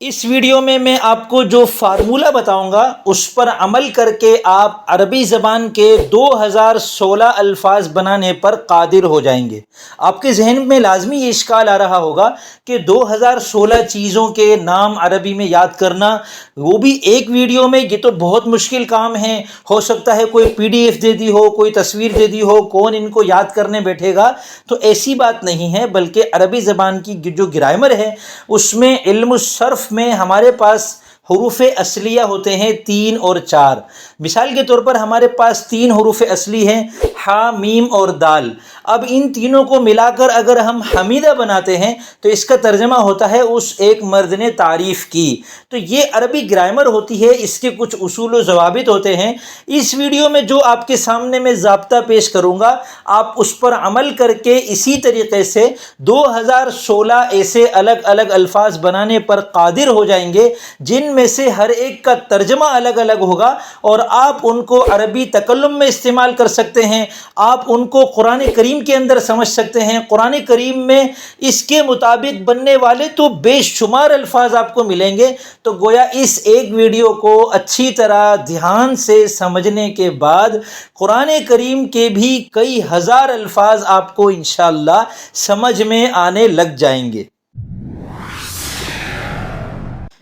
اس video میں آپ کو جو فارمولہ بتاؤں گا اس پر عمل کر کے آپ عربی زبان کے 2016 الفاظ بنانے پر قادر ہو جائیں گے۔ آپ کے ذہن میں لازمی یہ اشکال آ رہا ہوگا کہ 2016 چیزوں کے نام عربی میں یاد کرنا، وہ بھی ایک ویڈیو میں، یہ تو بہت مشکل کام ہے۔ ہو سکتا ہے کوئی PDF دے دی ہو، کوئی تصویر دے دی ہو، کون ان کو یاد کرنے بیٹھے گا؟ تو ایسی بات نہیں ہے، بلکہ عربی زبان کی جو گرامر ہے اس میں علم الصرف میں ہمارے پاس حروف اصلیہ ہوتے ہیں 3 اور 4۔ مثال کے طور پر ہمارے پاس 3 حروف اصلی ہیں، ح، میم اور دال۔ اب ان تینوں کو ملا کر اگر ہم حمیدہ بناتے ہیں تو اس کا ترجمہ ہوتا ہے اس ایک مرد نے تعریف کی۔ تو یہ عربی گرامر ہوتی ہے، اس کے کچھ اصول و ضوابط ہوتے ہیں۔ اس ویڈیو میں جو آپ کے سامنے میں ضابطہ پیش کروں گا، آپ اس پر عمل کر کے اسی طریقے سے 2016 ایسے الگ الگ الفاظ بنانے پر قادر ہو جائیں گے جن میں سے ہر ایک کا ترجمہ الگ الگ ہوگا، اور آپ ان کو عربی تکلم میں استعمال کر سکتے ہیں۔ آپ ان کو قرآن کریم کے اندر سمجھ سکتے ہیں۔ قرآن کریم میں اس کے مطابق بننے والے تو بے شمار الفاظ آپ کو ملیں گے۔ تو گویا اس ایک ویڈیو کو اچھی طرح دھیان سے سمجھنے کے بعد قرآن کریم کے بھی کئی ہزار الفاظ آپ کو انشاءاللہ سمجھ میں آنے لگ جائیں گے۔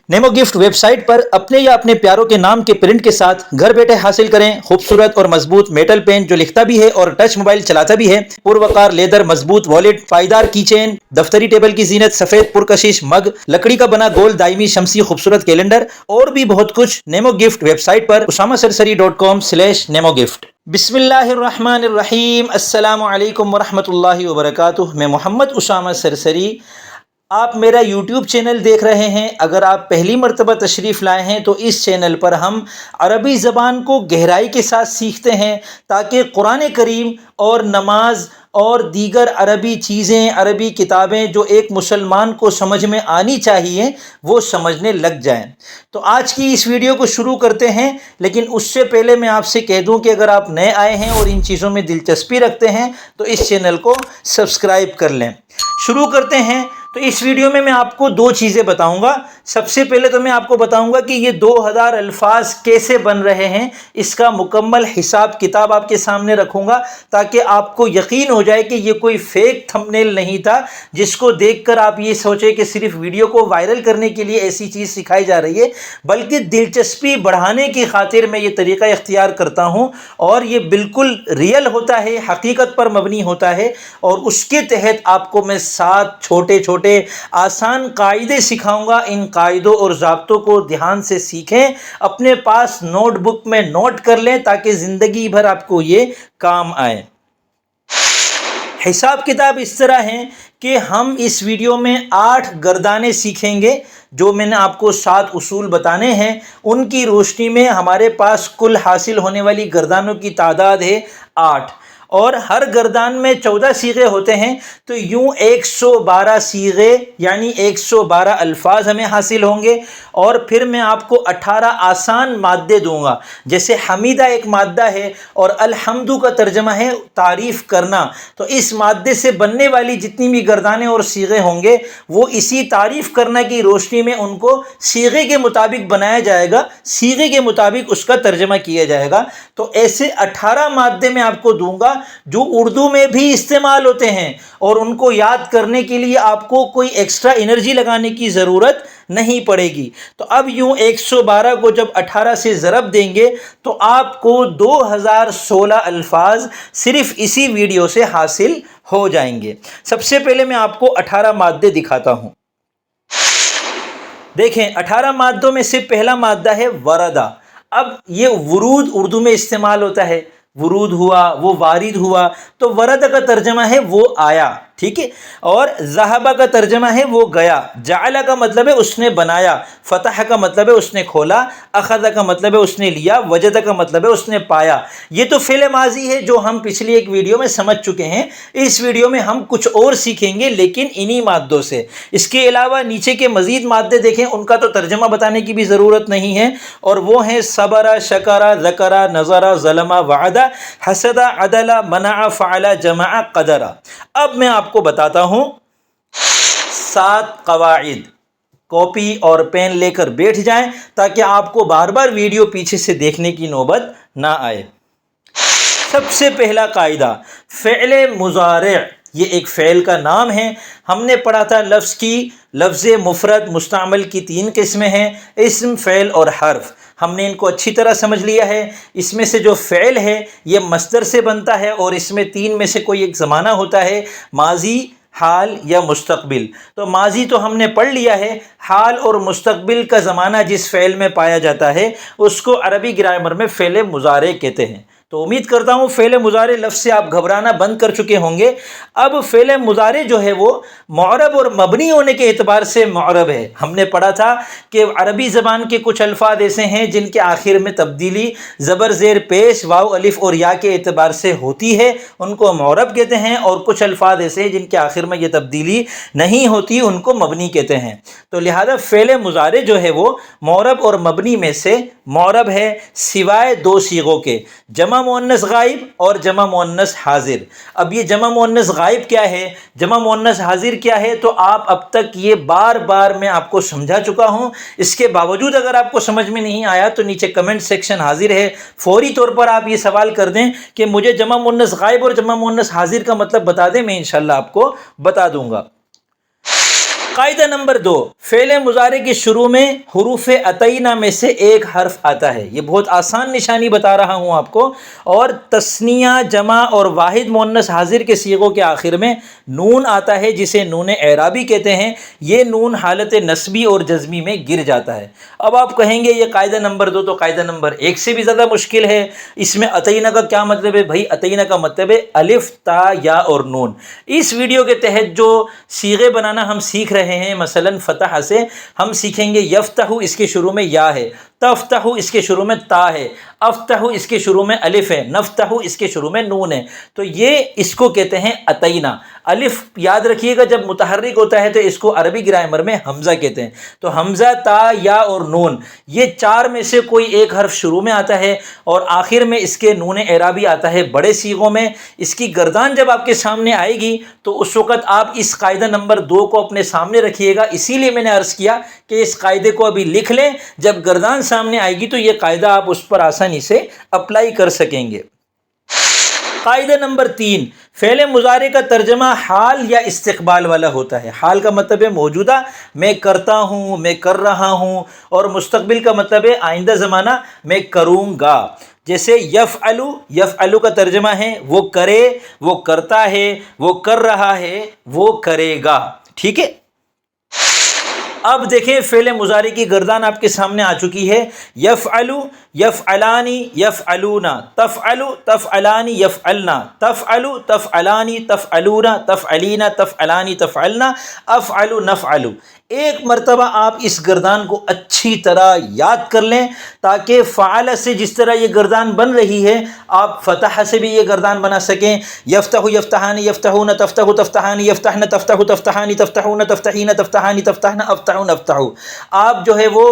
نیمو گفٹ ویب سائٹ پر اپنے یا اپنے پیاروں کے نام کے پرنٹ کے ساتھ گھر بیٹھے حاصل کریں خوبصورت اور مضبوط میٹل پین جو لکھتا بھی ہے اور ٹچ موبائل چلاتا بھی ہے، پروقار لیدر مضبوط والیٹ، پائیدار کی چین، دفتری ٹیبل کی زینت، سفید پرکشش مگ، لکڑی کا بنا گول دائمی شمسی خوبصورت کیلنڈر اور بھی بہت کچھ نیمو گفٹ ویب سائٹ پر usamasarsaри.com/nemogift۔ بسم اللہ الرحمن الرحیم۔ السلام علیکم ورحمۃ اللہ وبرکاتہ۔ میں محمد اسامہ سرسری، آپ میرا YouTube چینل دیکھ رہے ہیں۔ اگر آپ پہلی مرتبہ تشریف لائے ہیں تو اس چینل پر ہم عربی زبان کو گہرائی کے ساتھ سیکھتے ہیں تاکہ قرآن کریم اور نماز اور دیگر عربی چیزیں، عربی کتابیں جو ایک مسلمان کو سمجھ میں آنی چاہیے وہ سمجھنے لگ جائیں۔ تو آج کی اس ویڈیو کو شروع کرتے ہیں، لیکن اس سے پہلے میں آپ سے کہہ دوں کہ اگر آپ نئے آئے ہیں اور ان چیزوں میں دلچسپی رکھتے ہیں تو اس چینل کو سبسکرائب کر لیں۔ شروع کرتے ہیں۔ تو اس ویڈیو میں آپ کو 2 چیزیں بتاؤں گا۔ سب سے پہلے تو میں آپ کو بتاؤں گا کہ یہ 2000 الفاظ کیسے بن رہے ہیں، اس کا مکمل حساب کتاب آپ کے سامنے رکھوں گا تاکہ آپ کو یقین ہو جائے کہ یہ کوئی فیک تھمبنیل نہیں تھا جس کو دیکھ کر آپ یہ سوچیں کہ صرف ویڈیو کو وائرل کرنے کے لیے ایسی چیز سکھائی جا رہی ہے، بلکہ دلچسپی بڑھانے کی خاطر میں یہ طریقہ اختیار کرتا ہوں، اور یہ بالکل ریئل ہوتا ہے، حقیقت پر مبنی ہوتا ہے، اور اس کے تحت آپ کو میں 7 چھوٹے چھوٹے آسان قاعدے سکھاؤں گا۔ ان قاعدوں اور ضابطوں کو دھیان سے سیکھیں، اپنے پاس نوٹ بک میں نوٹ کر لیں تاکہ زندگی بھر آپ کو یہ کام آئے۔ حساب کتاب اس طرح ہے کہ ہم اس ویڈیو میں 8 گردانیں سیکھیں گے۔ جو میں نے آپ کو 7 اصول بتانے ہیں ان کی روشنی میں ہمارے پاس کل حاصل ہونے والی گردانوں کی تعداد ہے 8، اور ہر گردان میں 14 صیغے ہوتے ہیں، تو یوں 112 صیغے یعنی 112 الفاظ ہمیں حاصل ہوں گے۔ اور پھر میں آپ کو 18 آسان مادے دوں گا، جیسے حمیدہ ایک مادہ ہے اور الحمد کا ترجمہ ہے تعریف کرنا، تو اس مادے سے بننے والی جتنی بھی گردانیں اور صیغے ہوں گے وہ اسی تعریف کرنا کی روشنی میں ان کو صیغے کے مطابق بنایا جائے گا، صیغے کے مطابق اس کا ترجمہ کیا جائے گا۔ تو ایسے 18 مادے میں آپ کو دوں گا جو اردو میں بھی استعمال ہوتے ہیں، اور ان کو یاد کرنے کے لیے آپ کو کوئی ایکسٹرا انرجی لگانے کی ضرورت نہیں پڑے گی۔ تو اب یوں 112 کو جب 18 سے ضرب دیں گے تو آپ کو 2016 الفاظ صرف اسی ویڈیو سے حاصل ہو جائیں گے۔ سب سے پہلے میں آپ کو 18 مادے دکھاتا ہوں۔ دیکھیں 18 مادوں میں سے پہلا مادہ ہے وردا۔ اب یہ ورود اردو میں استعمال ہوتا ہے، ورود ہوا، وہ وارد ہوا، تو ورد کا ترجمہ ہے وہ آیا، ٹھیک ہے۔ اور ذہبہ کا ترجمہ ہے وہ گیا، جعل کا مطلب ہے اس نے بنایا، فتح کا مطلب ہے اس نے کھولا، اخذ کا مطلب ہے اس نے لیا، وجد کا مطلب ہے اس نے پایا۔ یہ تو فعل ماضی ہے جو ہم پچھلی ایک ویڈیو میں سمجھ چکے ہیں۔ اس ویڈیو میں ہم کچھ اور سیکھیں گے لیکن انہی مادوں سے۔ اس کے علاوہ نیچے کے مزید مادے دیکھیں، ان کا تو ترجمہ بتانے کی بھی ضرورت نہیں ہے، اور وہ ہیں صبر، شکر، ذکر، نظر، ظلم، وعد، حسد، عدل، منع، فعل، جمع، قدر۔ اب میں آپ کو بتاتا ہوں 7 قواعد۔ کاپی اور پین لے کر بیٹھ جائیں تاکہ آپ کو بار بار ویڈیو پیچھے سے دیکھنے کی نوبت نہ آئے۔ سب سے پہلا قاعدہ، فعل مضارع یہ ایک فعل کا نام ہے۔ ہم نے پڑھا تھا لفظ مفرد مستعمل کی 3 قسمیں ہیں، اسم، فعل اور حرف۔ ہم نے ان کو اچھی طرح سمجھ لیا ہے۔ اس میں سے جو فعل ہے یہ مصدر سے بنتا ہے اور اس میں 3 میں سے کوئی ایک زمانہ ہوتا ہے، ماضی، حال یا مستقبل۔ تو ماضی تو ہم نے پڑھ لیا ہے، حال اور مستقبل کا زمانہ جس فعل میں پایا جاتا ہے اس کو عربی گرامر میں فعل مضارع کہتے ہیں۔ تو امید کرتا ہوں فعل مضارع لفظ سے آپ گھبرانا بند کر چکے ہوں گے۔ اب فعل مضارع جو ہے وہ معرب اور مبنی ہونے کے اعتبار سے معرب ہے۔ ہم نے پڑھا تھا کہ عربی زبان کے کچھ الفاظ ایسے ہیں جن کے آخر میں تبدیلی زبر زیر پیش واو الف اور یا کے اعتبار سے ہوتی ہے، ان کو معرب کہتے ہیں، اور کچھ الفاظ ایسے ہیں جن کے آخر میں یہ تبدیلی نہیں ہوتی، ان کو مبنی کہتے ہیں۔ تو لہذا فعل مضارع جو ہے وہ معرب اور مبنی میں سے معرب ہے، سوائے 2 صیغوں کے، جمع مؤنث غائب اور جمع مؤنث حاضر۔ اب یہ جمع مؤنث غائب کیا ہے، جمع مؤنث حاضر کیا ہے، تو آپ اب تک یہ بار بار میں آپ کو سمجھا چکا ہوں۔ اس کے باوجود اگر آپ کو سمجھ میں نہیں آیا تو نیچے کمنٹ سیکشن حاضر ہے، فوری طور پر آپ یہ سوال کر دیں کہ مجھے جمع مؤنث غائب اور جمع مؤنث حاضر کا مطلب بتا دیں، میں انشاءاللہ آپ کو بتا دوں گا۔ قاعدہ نمبر 2، فعل مضارع کے شروع میں حروف عطینہ میں سے ایک حرف آتا ہے۔ یہ بہت آسان نشانی بتا رہا ہوں آپ کو۔ اور تثنیہ، جمع اور واحد مؤنث حاضر کے صیغوں کے آخر میں نون آتا ہے جسے نون اعرابی کہتے ہیں۔ یہ نون حالت نصبی اور جزمی میں گر جاتا ہے۔ اب آپ کہیں گے یہ قاعدہ نمبر 2 تو قاعدہ نمبر 1 سے بھی زیادہ مشکل ہے، اس میں عطینہ کا کیا مطلب ہے؟ بھائی عطینہ کا مطلب ہے الف، تا، یا اور نون۔ اس ویڈیو کے تحت جو صیغے بنانا ہم سیکھ رہے ہیں، مثلا فتح سے ہم سیکھیں گے یفتح، اس کے شروع میں یا ہے، تفتح اس کے شروع میں تا ہے، افتح اس کے شروع میں الف ہے، نفتح اس کے شروع میں نون ہے۔ تو یہ اس کو کہتے ہیں عطینہ۔ الف یاد رکھیے گا جب متحرک ہوتا ہے تو اس کو عربی گرامر میں حمزہ کہتے ہیں۔ تو حمزہ، تا، یا اور نون، یہ 4 میں سے کوئی ایک حرف شروع میں آتا ہے اور آخر میں اس کے نون اعرابی آتا ہے بڑے صیغوں میں۔ اس کی گردان جب آپ کے سامنے آئے گی تو اس وقت آپ اس قاعدہ نمبر 2 کو اپنے سامنے رکھیے گا۔ اسی لیے میں نے عرض کیا کہ اس قاعدے کو ابھی لکھ لیں، جب گردان سامنے آئے گی تو یہ قاعدہ آپ اس پر آسانی سے اپلائی کر سکیں گے۔ قاعدہ نمبر 3، فعل مضارع کا ترجمہ حال یا استقبال والا ہوتا ہے۔ حال کا مطلب ہے موجودہ، میں کرتا ہوں، میں کر رہا ہوں، اور مستقبل کا مطلب ہے آئندہ زمانہ، میں کروں گا۔ جیسے یفعلو، یفعلو کا ترجمہ ہے وہ کرے، وہ کرتا ہے، وہ کر رہا ہے، وہ کرے گا۔ ٹھیک ہے، اب دیکھیں فعل مضارع کی گردان آپ کے سامنے آ چکی ہے۔ یفعلو، یفعلانی، یفعلون، تفعلو، تفعلانی، یفعلنا، تفعلو، تفعلانی، تفعلون، تفعلین، تفعلانی، تفعلنا، افعلو، نفعلو۔ ایک مرتبہ آپ اس گردان کو اچھی طرح یاد کر لیں تاکہ فعل سے جس طرح یہ گردان بن رہی ہے آپ فتح سے بھی یہ گردان بنا سکیں۔ یفتح، یفتحانی، یفتحون، تفتح، تفتحانی، یفتحن، تفتح، تفتحانی، تفتحون، تفتحین، تفتحانی، تفتحن، افتح، نفتح۔ آپ جو ہے وہ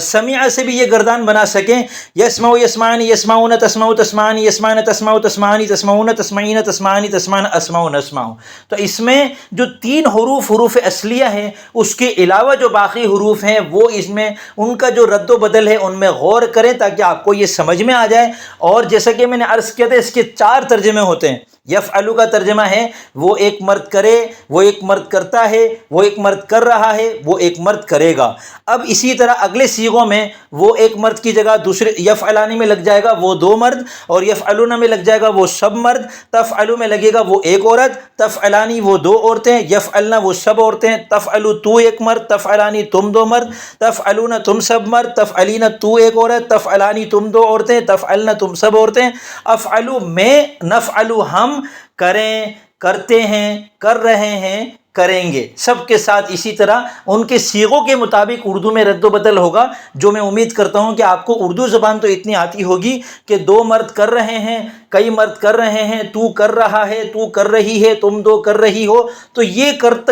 سمع سے بھی یہ گردان بنا سکیں۔ یسمع، یسمعانی، یسمعون، تسمع، تسمعانی، یسمعن، تسمع، تسمعانی، تسمعون، تسمعین، تسمعانی، تسمعن، اسمع، نسمع۔ تو اس میں جو 3 حروف اصلیہ ہیں، اس کے علاوہ جو باقی حروف ہیں وہ اس میں ان کا جو رد و بدل ہے ان میں غور کریں تاکہ آپ کو یہ سمجھ میں آ جائے۔ اور جیسا کہ میں نے عرض کیا تھا اس کے 4 ترجمے ہوتے ہیں۔ یفعلو کا ترجمہ ہے وہ ایک مرد کرے، وہ ایک مرد کرتا ہے، وہ ایک مرد کر رہا ہے، وہ ایک مرد کرے گا۔ اب اسی طرح اگلے صیغوں میں وہ ایک مرد کی جگہ دوسرے یفعلانی میں لگ جائے گا وہ 2 مرد، اور یفعلون میں لگ جائے گا وہ سب مرد، تفعلو میں لگے گا وہ ایک عورت، تفعلانی وہ 2 عورتیں، یفعلنا وہ سب عورتیں، تفعلو تو ایک مرد، تفعلانی تم 2 مرد، تفعلون تم سب مرد، تفعلین تو ایک عورت، تفعلانی تم 2 عورتیں، تفعلنا تم سب عورتیں، افعلو میں، نفعلو ہم، کریں، کرتے ہیں، کر رہے ہیں، کریں گے۔ سب کے ساتھ اسی طرح ان کے صیغوں کے مطابق اردو میں رد و بدل ہوگا، جو میں امید کرتا ہوں کہ آپ کو اردو زبان تو اتنی آتی ہوگی کہ 2 مرد کر رہے ہیں، کئی مرد کر رہے ہیں، تو کر رہا ہے، تو کر رہی ہے، تم 2 کر رہی ہو۔ تو یہ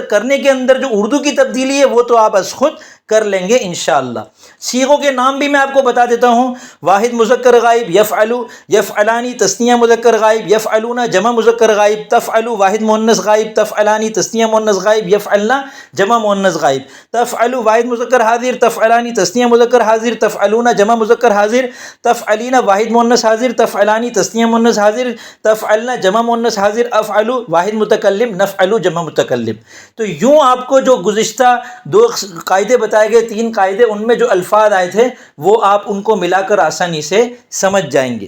کرنے کے اندر جو اردو کی تبدیلی ہے وہ تو آپ از خود کر لیں گے انشاءاللہ۔ صیغوں کے نام بھی میں آپ کو بتا دیتا ہوں۔ واحد مذکر غائب یفعلو، یفعلانی تثنیہ مذکر غائب، یفعلون جمع مذکر غائب، تفعلو واحد مؤنث غائب، تفعلانی تثنیہ مؤنث غائب، یفعلنا جمع مؤنث غائب، تفعلو واحد مذکر حاضر، تفعلانی تثنیہ مذکر حاضر، تفعلون جمع مذکر حاضر، تفعلین واحد مؤنث حاضر، تفعلانی تثنیہ مؤنث حاضر، تفعلنا جمع مؤنث حاضر، افعلو واحد متکلم، نفعلو جمع متکلم۔ تو یوں آپ کو جو گزشتہ 2 قاعدے بتائے گئے، 3 قاعدے، ان میں جو الفاظ آئے تھے وہ آپ ان کو ملا کر آسانی سے سمجھ جائیں گے۔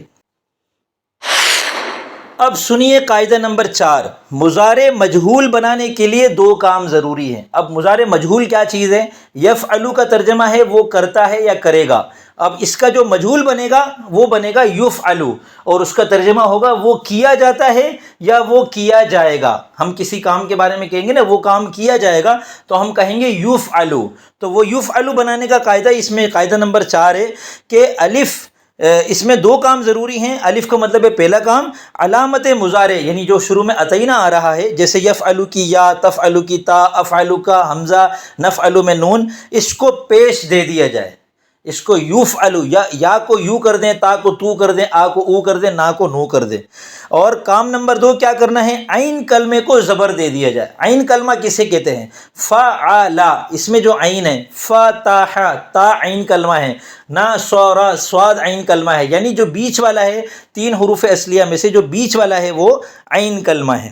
اب سنیے قاعدہ نمبر 4، مضارع مجہول بنانے کے لیے 2 کام ضروری ہیں۔ اب مضارع مجہول کیا چیز ہے؟ یفعلو کا ترجمہ ہے وہ کرتا ہے یا کرے گا۔ اب اس کا جو مجہول بنے گا وہ بنے گا یفعلو، اور اس کا ترجمہ ہوگا وہ کیا جاتا ہے یا وہ کیا جائے گا۔ ہم کسی کام کے بارے میں کہیں گے نا وہ کام کیا جائے گا تو ہم کہیں گے یفعلو۔ تو وہ یفعلو بنانے کا قاعدہ اس میں قاعدہ نمبر 4 ہے کہ الف، اس میں 2 کام ضروری ہیں۔ الف کا مطلب ہے پہلا کام علامت مضارع، یعنی جو شروع میں عطینہ آ رہا ہے، جیسے یفعلو کی یا، تفعلو کی تا، افعلو کا حمزہ، نفعلو میں نون، اس کو پیش دے دیا جائے۔ اس کو یفعلو، یا کو یو کر دیں، تا کو تو کر دیں، آ کو او کر دیں، نا کو نو کر دیں۔ اور کام نمبر 2 کیا کرنا ہے؟ عین کلمے کو زبر دے دیا جائے۔ عین کلمہ کسے کہتے ہیں؟ فعل، اس میں جو عین ہے، فتح تا عین کلمہ ہے، نصر صاد عین کلمہ ہے، یعنی جو بیچ والا ہے 3 حروف اصلیہ میں سے جو بیچ والا ہے وہ عین کلمہ ہے۔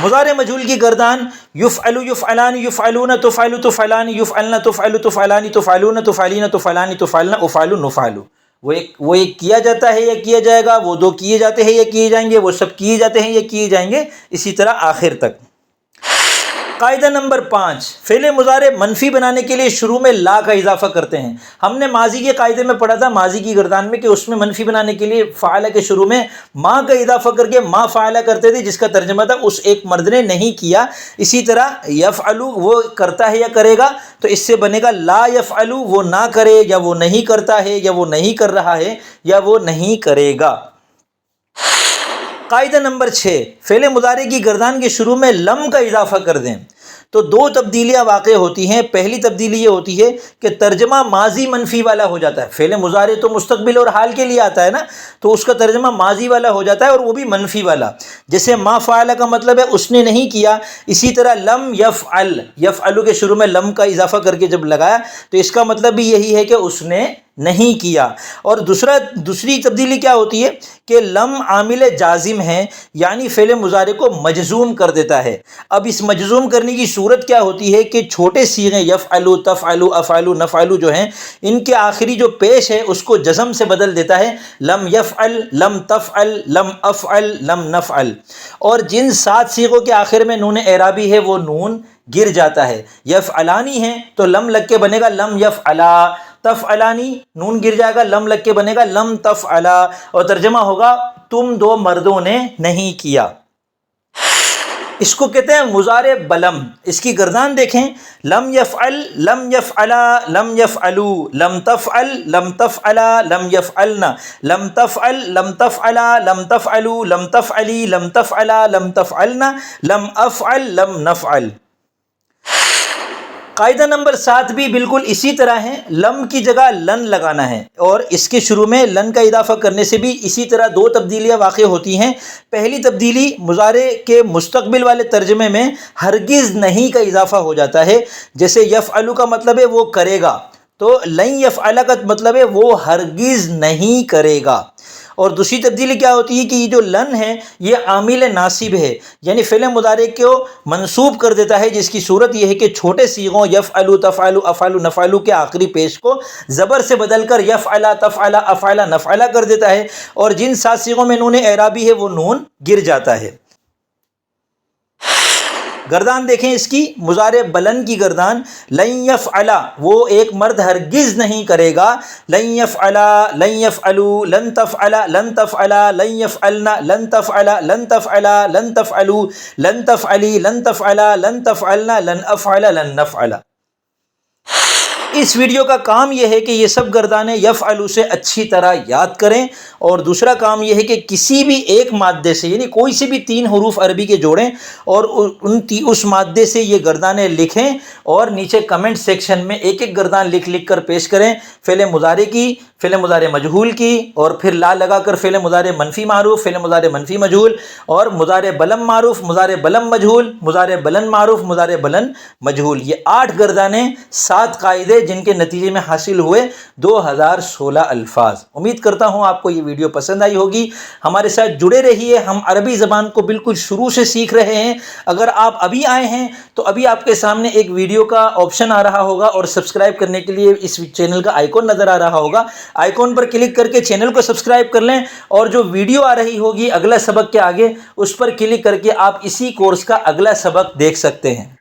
مضارع مجہول کی گردان یفعلو، یفعلان، یفعلون، تفعلو، تفعلان، یفعلن، تفعلو، تفعلانی، تفعلون، تفعلین، تفعلانی، تفعلن، افعلو، نفعلو۔ وہ ایک کیا جاتا ہے یا کیا جائے گا، وہ 2 کیے جاتے ہیں یا کیے جائیں گے، وہ سب کیے جاتے ہیں یا کیے جائیں گے، اسی طرح آخر تک۔ قاعدہ نمبر 5، فعل مضارع منفی بنانے کے لیے شروع میں لا کا اضافہ کرتے ہیں۔ ہم نے ماضی کے قاعدے میں پڑھا تھا، ماضی کی گردان میں، کہ اس میں منفی بنانے کے لیے فعل کے شروع میں ما کا اضافہ کر کے ما فعل کرتے تھے، جس کا ترجمہ تھا اس ایک مرد نے نہیں کیا۔ اسی طرح یفعلو وہ کرتا ہے یا کرے گا، تو اس سے بنے گا لا یفعلو وہ نہ کرے یا وہ نہیں کرتا ہے یا وہ نہیں کر رہا ہے یا وہ نہیں کرے گا۔ قاعدہ نمبر 6، فعل مضارع کی گردان کے شروع میں لم کا اضافہ کر دیں تو 2 تبدیلیاں واقع ہوتی ہیں۔ پہلی تبدیلی یہ ہوتی ہے کہ ترجمہ ماضی منفی والا ہو جاتا ہے۔ فعل مضارع تو مستقبل اور حال کے لیے آتا ہے نا، تو اس کا ترجمہ ماضی والا ہو جاتا ہے اور وہ بھی منفی والا۔ جیسے ما فعل کا مطلب ہے اس نے نہیں کیا، اسی طرح لم یفعل، یفعلو کے شروع میں لم کا اضافہ کر کے جب لگایا تو اس کا مطلب بھی یہی ہے کہ اس نے نہیں کیا۔ اور دوسری تبدیلی کیا ہوتی ہے کہ لم عامل جازم ہے، یعنی فعل مضارع کو مجزوم کر دیتا ہے۔ اب اس مجزوم کرنے کی صورت کیا ہوتی ہے کہ چھوٹے صیغے یفعلو، تفعلو، افعلو، نفعلو جو ہیں، ان کے آخری جو پیش ہے اس کو جزم سے بدل دیتا ہے، لم یفعل، لم تفعل، لم افعل، لم نفعل۔ اور جن 7 صیغوں کے آخر میں نون اعرابی ہے وہ نون گر جاتا ہے۔ یفعلانی ہیں تو لم لگ کے بنے گا لم یفعلا، تفعلانی نون گر جائے گا، لم لگ کے بنے گا لم تفعلا، اور ترجمہ ہوگا تم 2 مردوں نے نہیں کیا۔ اس کو کہتے ہیں مضارع بلم۔ اس کی گردان دیکھیں، لم یفعل، لم یفعلا، لم یفعلو، لم تفعل، لم تفعلا، لم یفعلن، لم تفعل، لم تفعلا، لم تفعلو، لم تفعلی، لم تفعلا، لم تفعلن، لم افعل، لم نفعل۔ قاعدہ نمبر 7 بھی بالکل اسی طرح ہے، لم کی جگہ لن لگانا ہے، اور اس کے شروع میں لن کا اضافہ کرنے سے بھی اسی طرح 2 تبدیلیاں واقع ہوتی ہیں۔ پہلی تبدیلی مضارع کے مستقبل والے ترجمے میں ہرگز نہیں کا اضافہ ہو جاتا ہے، جیسے یفعلو کا مطلب ہے وہ کرے گا، تو لن یفعل کا مطلب ہے وہ ہرگز نہیں کرے گا۔ اور دوسری تبدیلی کیا ہوتی ہے کہ یہ جو لن ہے یہ عامل ناصب ہے، یعنی فعل مضارع کو منصوب کر دیتا ہے، جس کی صورت یہ ہے کہ چھوٹے صیغوں یفعلو، تفعلو، افعلو، نفعلو کے آخری پیش کو زبر سے بدل کر یفعلا، تفعلا، افعلا، نفعلا کر دیتا ہے، اور جن 7 صیغوں میں نون اعرابی ہے وہ نون گر جاتا ہے۔ گردان دیکھیں اس کی، مضارع بلند کی گردان، لن یفعلا وہ ایک مرد ہرگز نہیں کرے گا، لن یفعلا، لن یفعلو، لن تفعلا، لن تفعلا، لن یفعلن، لن تفعلا، لن تفعلا، لن تفعلو، لن تفعلی، لن تفعلا، لن تفعلن، لن افعل، لن نفعل۔ اس ویڈیو کا کام یہ ہے کہ یہ سب گردانے یفعلو سے اچھی طرح یاد کریں، اور دوسرا کام یہ ہے کہ کسی بھی ایک مادے سے، یعنی کوئی سے بھی 3 حروف عربی کے جوڑیں اور اس مادے سے یہ گردانے لکھیں، اور نیچے کمنٹ سیکشن میں ایک ایک گردان لکھ کر پیش کریں، فعل مضارع کی، فعل مضارع مجہول کی، اور پھر لا لگا کر فعل مضارع منفی معروف، فعل مضارع منفی مجہول، اور مضارع بلند معروف، مضارع بلند مجہول، مضارع بلند معروف، مضارع بلند مجہول۔ یہ 8 گردانے، 7 قاعدے جن کے نتیجے میں حاصل ہوئے 2016 الفاظ۔ امید کرتا ہوں آپ کو یہ ویڈیو پسند آئی ہوگی۔ ہمارے ساتھ جڑے رہیے، ہم عربی زبان کو بالکل شروع سے سیکھ رہے ہیں۔ اگر آپ ابھی آئے ہیں تو ابھی آپ کے سامنے ایک ویڈیو کا آپشن آ رہا ہوگا، اور سبسکرائب کرنے کے لیے اس چینل کا آئیکن نظر آ رہا ہوگا، آئیکن پر کلک کر کے چینل کو سبسکرائب کر لیں، اور جو ویڈیو آ رہی ہوگی اگلا سبق کے آگے، اس پر کلک کر کے آپ اسی کورس کا اگلا سبق دیکھ سکتے ہیں۔